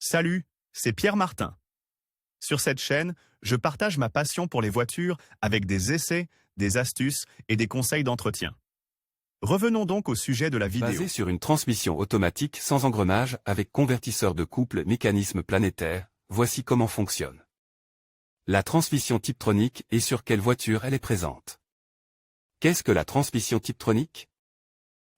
Salut, c'est Pierre Martin. Sur cette chaîne, je partage ma passion pour les voitures avec des essais, des astuces et des conseils d'entretien. Revenons donc au sujet de la vidéo. Basé sur une transmission automatique sans engrenage avec convertisseur de couple mécanisme planétaire, voici comment fonctionne. La transmission Tiptronic et sur quelle voiture elle est présente. Qu'est-ce que la transmission Tiptronic?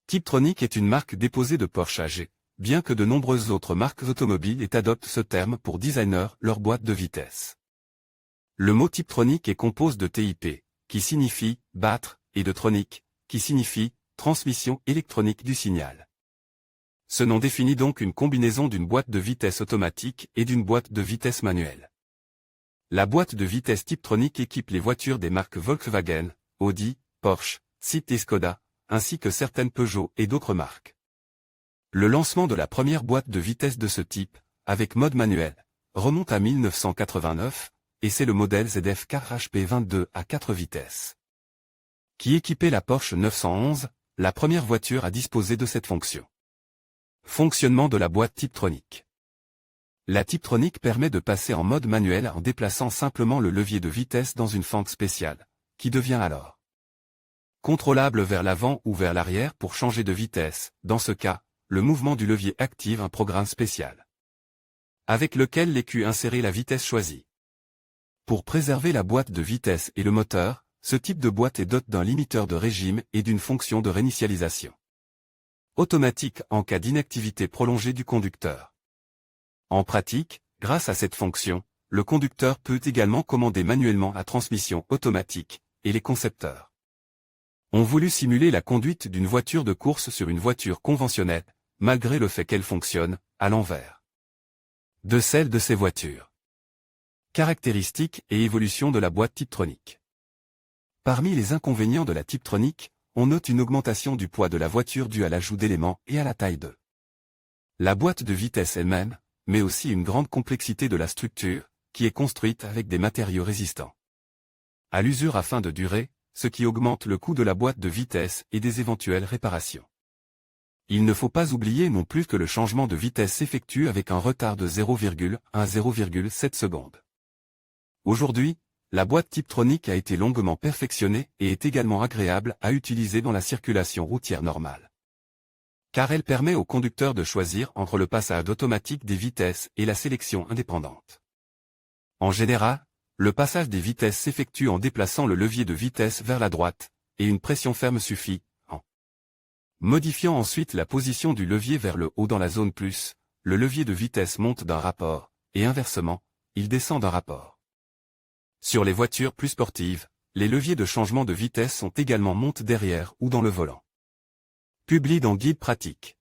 Tiptronic est une marque déposée de Porsche AG, bien que de nombreuses autres marques automobiles adoptent ce terme pour designer leur boîte de vitesse. Le mot Tiptronic est composé de TIP, qui signifie « battre » et de tronic, qui signifie « transmission électronique du signal ». Ce nom définit donc une combinaison d'une boîte de vitesse automatique et d'une boîte de vitesse manuelle. La boîte de vitesse Tiptronic équipe les voitures des marques Volkswagen, Audi, Porsche, Seat et Skoda, ainsi que certaines Peugeot et d'autres marques. Le lancement de la première boîte de vitesse de ce type, avec mode manuel, remonte à 1989, et c'est le modèle ZF4 HP22 à 4 vitesses, qui équipait la Porsche 911, la première voiture à disposer de cette fonction. Fonctionnement de la boîte Tiptronic. La Tiptronic permet de passer en mode manuel en déplaçant simplement le levier de vitesse dans une fente spéciale, qui devient alors contrôlable vers l'avant ou vers l'arrière pour changer de vitesse. Dans ce cas, le mouvement du levier active un programme spécial, avec lequel l'écu insérer la vitesse choisie. Pour préserver la boîte de vitesse et le moteur, ce type de boîte est doté d'un limiteur de régime et d'une fonction de réinitialisation automatique en cas d'inactivité prolongée du conducteur. En pratique, grâce à cette fonction, le conducteur peut également commander manuellement la transmission automatique, et les concepteurs ont voulu simuler la conduite d'une voiture de course sur une voiture conventionnelle, malgré le fait qu'elle fonctionne à l'envers de celle de ces voitures. Caractéristiques et évolution de la boîte Tiptronic. Parmi les inconvénients de la Tiptronic, on note une augmentation du poids de la voiture due à l'ajout d'éléments et à la taille de la boîte de vitesse elle-même, mais aussi une grande complexité de la structure, qui est construite avec des matériaux résistants à l'usure afin de durer, ce qui augmente le coût de la boîte de vitesse et des éventuelles réparations. Il ne faut pas oublier non plus que le changement de vitesse s'effectue avec un retard de 0,1 à 0,7 secondes. Aujourd'hui, la boîte Tiptronic a été longuement perfectionnée et est également agréable à utiliser dans la circulation routière normale, car elle permet au conducteur de choisir entre le passage automatique des vitesses et la sélection indépendante. En général, le passage des vitesses s'effectue en déplaçant le levier de vitesse vers la droite, et une pression ferme suffit, en modifiant ensuite la position du levier vers le haut dans la zone plus, le levier de vitesse monte d'un rapport, et inversement, il descend d'un rapport. Sur les voitures plus sportives, les leviers de changement de vitesse sont également montés derrière ou dans le volant. Publié dans Guide pratique.